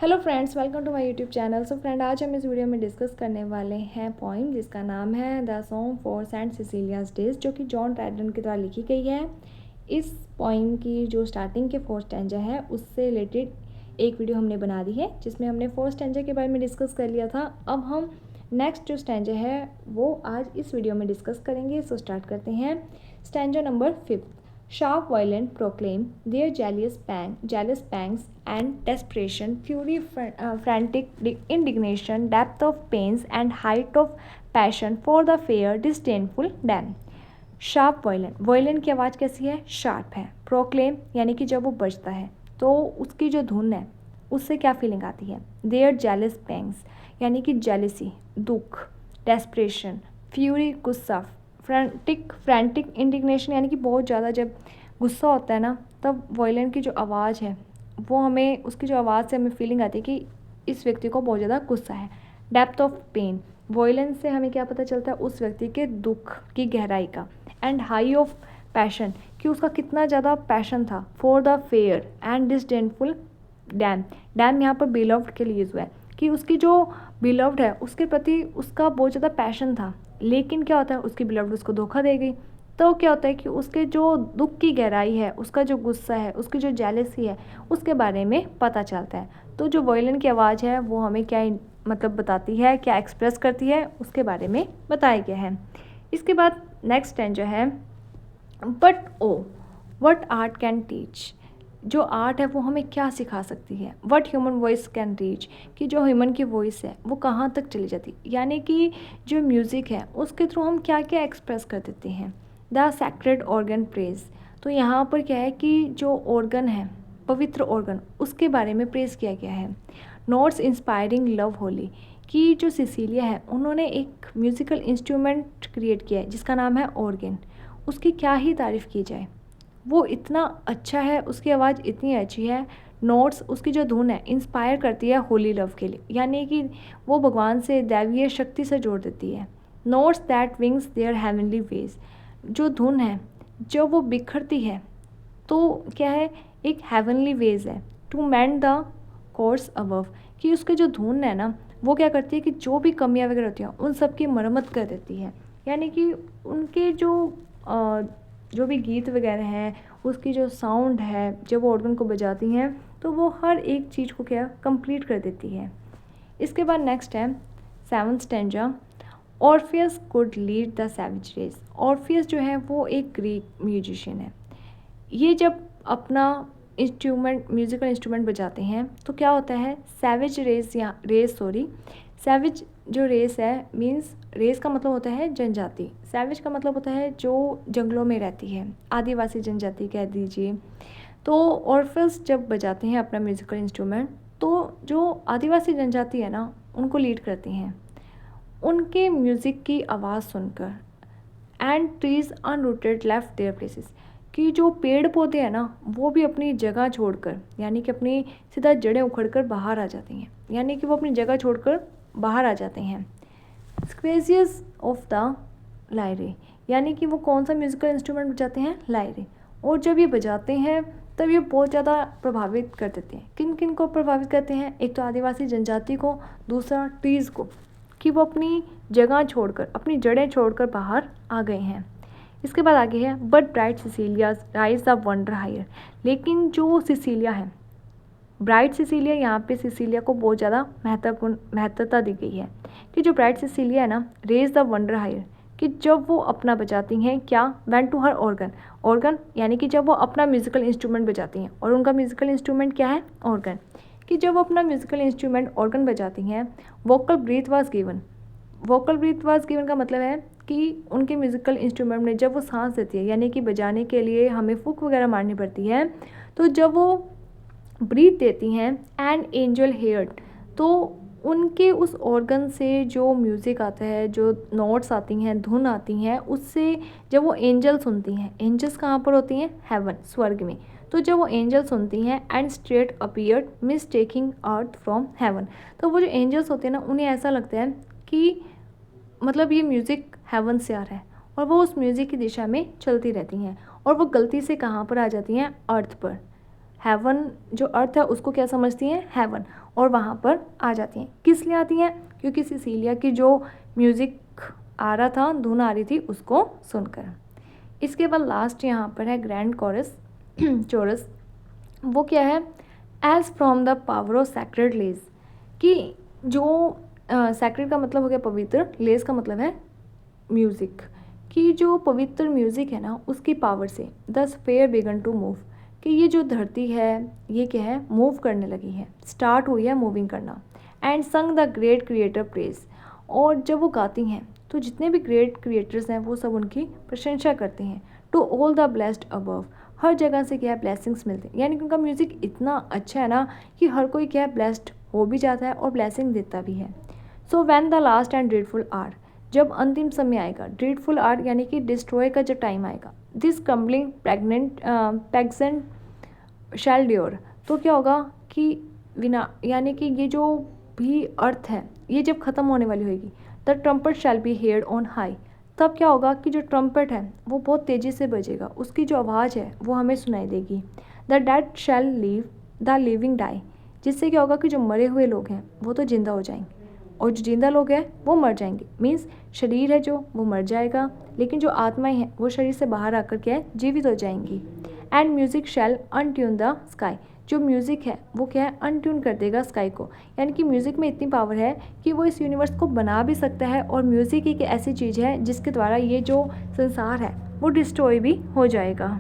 Hello friends, welcome to my YouTube channel. So friend, आज हम इस वीडियो में डिस्कस करने वाले हैं पोइम जिसका नाम है the song for saint Cecilia's day, जो कि जॉन ड्रायडन के द्वारा लिखी गई है। इस पोइम की जो स्टार्टिंग के 4 स्टैंजा है उससे रिलेटेड एक वीडियो हमने बना दी है, जिसमें हमने 4 स्टैंजा के बारे में डिस्कस कर लिया था। अब हम नेक्स्ट जो स्टैंजा है वो आज इस वीडियो में डिस्कस करेंगे। सो स्टार्ट करते हैं। Stanza number 5। Sharp violin proclaim their jealous pangs and desperation, fury, frantic indignation, depth of pains, and height of passion for the fair, disdainful dam. Sharp violin की आवाज़ कैसी है? Sharp है। Proclaim यानी कि जब वो बजता है तो उसकी जो धुन है उससे क्या फीलिंग आती है? देयर जेलस पैंग्स यानी कि जेलसी, दुख, डेस्परेशन, फ्यूरी, गुस्सा, फ्रैंटिक इंडिग्नेशन यानी कि बहुत ज़्यादा जब गुस्सा होता है ना, तब वायलिन की जो आवाज़ है वो हमें, उसकी जो आवाज़ से हमें फीलिंग आती है कि इस व्यक्ति को बहुत ज़्यादा गुस्सा है। डेप्थ ऑफ पेन, वायलिन से हमें क्या पता चलता है? उस व्यक्ति के दुख की गहराई का। एंड हाई ऑफ पैशन, कि उसका कितना ज़्यादा पैशन था। For the fair and disdainful dame, dame यहाँ पर बिलव्ड के लिए यूज़ हुआ है कि उसकी जो बिलव्ड है उसके प्रति उसका बहुत ज़्यादा पैशन था, लेकिन क्या होता है, उसकी बिलव्ड उसको धोखा दे गई। तो क्या होता है कि उसके जो दुख की गहराई है, उसका जो गुस्सा है, उसकी जो जेलसी है, उसके बारे में पता चलता है। तो जो वायलिन की आवाज़ है वो हमें क्या मतलब बताती है, क्या एक्सप्रेस करती है, उसके बारे में बताया गया है। इसके बाद नेक्स्ट स्टैंजा है, but oh what art can teach, जो आर्ट है वो हमें क्या सिखा सकती है। What human voice can reach, कि जो ह्यूमन की वॉइस है वो कहाँ तक चली जाती, यानी कि जो म्यूज़िक है उसके थ्रू हम क्या क्या एक्सप्रेस कर देते हैं। द सैक्रेड ऑर्गन प्रेज, तो यहाँ पर क्या है कि जो ऑर्गन है, पवित्र ऑर्गन, उसके बारे में प्रेज किया गया है। नोट्स इंस्पायरिंग लव होली, कि जो सिसिलिया है उन्होंने एक म्यूज़िकल इंस्ट्रूमेंट क्रिएट किया है जिसका नाम है ऑर्गन। उसकी क्या ही तारीफ़ की जाए, वो इतना अच्छा है, उसकी आवाज़ इतनी अच्छी है। नोट्स, उसकी जो धुन है इंस्पायर करती है होली लव के लिए, यानी कि वो भगवान से, दैवीय शक्ति से जोड़ देती है। Notes that wings their heavenly ways, जो धुन है जब वो बिखरती है तो क्या है, एक हेवनली वेज है। To mend the course above, कि उसके जो धुन है ना वो क्या करती है कि जो भी कमियां वगैरह होती हैं उन सब की मरम्मत कर देती है। यानी कि उनके जो भी गीत वगैरह हैं, उसकी जो साउंड है जब वो ऑर्गन को बजाती हैं तो वो हर एक चीज़ को क्या कंप्लीट कर देती है। इसके बाद नेक्स्ट है 7th stanza. Orpheus could lead the savage race, Orpheus जो है वो एक ग्रीक म्यूजिशियन है। ये जब अपना म्यूज़िकल इंस्ट्रूमेंट बजाते हैं तो क्या होता है, सैविज रेस या सैविज जो रेस है, मीन्स रेस का मतलब होता है जनजाति, सैविज का मतलब होता है जो जंगलों में रहती है, आदिवासी जनजाति कह दीजिए। तो ऑर्फियस जब बजाते हैं अपना म्यूज़िकल इंस्ट्रूमेंट तो जो आदिवासी जनजाति है ना उनको लीड करती हैं। उनके म्यूज़िक की आवाज़ सुनकर and trees unrooted left their places, कि जो पेड़ पौधे हैं ना वो भी अपनी जगह छोड़कर, यानी कि अपनी सीधा जड़ें उखड़कर बाहर आ जाती हैं, यानी कि वो अपनी जगह छोड़कर बाहर आ जाते हैं। स्क्वेजियस ऑफ द लायरे, यानी कि वो कौन सा म्यूज़िकल इंस्ट्रूमेंट बजाते हैं? लायरे। और जब ये बजाते हैं तब ये बहुत ज़्यादा प्रभावित कर देते हैं। किन किन को प्रभावित करते हैं? एक तो आदिवासी जनजाति को, दूसरा ट्रीज़ को, कि वो अपनी जगह छोड़कर, अपनी जड़ें छोड़कर बाहर आ गए हैं। इसके बाद आगे है, but bright Cecilia raise the wonder higher, लेकिन जो सिसिलिया है, ब्राइट सिसिलिया, यहाँ पे सिसिलिया को बहुत ज़्यादा महत्वता दी गई है कि जो ब्राइट सिसिलिया है ना, रेज द वंडर हायर, कि जब वो अपना बजाती हैं क्या, वैन टू हर ऑर्गन यानी कि जब वो अपना म्यूज़िकल इंस्ट्रूमेंट बजाती हैं, और उनका म्यूज़िकल इंस्ट्रूमेंट क्या है? ऑर्गन। कि जब वो अपना म्यूज़िकल इंस्ट्रूमेंट ऑर्गन बजाती हैं, वोकल ब्रीथ वाज गिवन का मतलब है कि उनके म्यूज़िकल इंस्ट्रूमेंट में जब वो सांस देती है, यानी कि बजाने के लिए हमें फूंक वगैरह मारनी पड़ती है, तो जब वो ब्रीथ देती हैं एंड एंजल हेयर्ड, तो उनके उस ऑर्गन से जो म्यूज़िक आता है, जो नोट्स आती हैं, धुन आती हैं, उससे जब वो एंजल सुनती हैं, एंजल्स कहाँ पर होती हैं? हेवन, स्वर्ग में। तो जब वो एंजल सुनती हैं and straight appeared mistaking earth from heaven, तो वो जो एंजल्स होते हैं ना उन्हें ऐसा लगता है कि मतलब ये म्यूज़िक हेवन से आ रहा है, और वो उस म्यूज़िक की दिशा में चलती रहती हैं, और वो गलती से कहाँ पर आ जाती हैं? अर्थ पर। हेवन जो अर्थ है उसको क्या समझती हैं? हेवन। और वहाँ पर आ जाती हैं। किस लिए आती हैं? क्योंकि सिसिलिया की जो म्यूज़िक आ रहा था, धुन आ रही थी, उसको सुनकर। इसके बाद लास्ट यहाँ पर है ग्रैंड कोरस चोरस। वो क्या है? As from the power of sacred lays, कि जो सैक्रेड का मतलब हो गया पवित्र, लेज का मतलब है म्यूज़िक, कि जो पवित्र म्यूज़िक है ना, उसकी पावर से the sphere began to move, कि ये जो धरती है ये क्या है? मूव करने लगी है, स्टार्ट हुई है मूविंग करना। एंड संग द ग्रेट क्रिएटर प्रेज, और जब वो गाती हैं तो जितने भी ग्रेट क्रिएटर्स हैं वो सब उनकी प्रशंसा करते हैं। To all the blessed above, हर जगह से क्या है? ब्लेसिंग्स मिलते हैं, यानी कि उनका म्यूज़िक इतना अच्छा है ना कि हर कोई क्या है? ब्लेस्ड हो भी जाता है और ब्लेसिंग देता भी है। So when the last and dreadful hour, जब अंतिम समय आएगा, ड्रीडफुल आर यानी कि डिस्ट्रॉय का जब टाइम आएगा, दिस क्रम्बलिंग पैगजेंट शैल ड्योर, तो क्या होगा कि विना यानी कि ये जो भी अर्थ है ये जब ख़त्म होने वाली होगी, the trumpet shall be heard on high, तब क्या होगा कि जो ट्रम्पट है वो बहुत तेज़ी से बजेगा, उसकी जो आवाज़ है वो हमें सुनाई देगी। The dead shall live the living die, जिससे क्या होगा कि जो मरे हुए लोग हैं वो तो जिंदा हो जाएंगे और जो जिंदा लोग हैं वो मर जाएंगे। मीन्स शरीर है जो वो मर जाएगा, लेकिन जो आत्माएं हैं वो शरीर से बाहर आकर क्या है? जीवित हो जाएंगी। And music shall untune the sky, जो म्यूज़िक है वो क्या है? अनट्यून कर देगा स्काई को, यानी कि म्यूज़िक में इतनी पावर है कि वो इस यूनिवर्स को बना भी सकता है, और म्यूज़िक एक ऐसी चीज़ है जिसके द्वारा ये जो संसार है वो डिस्ट्रॉय भी हो जाएगा।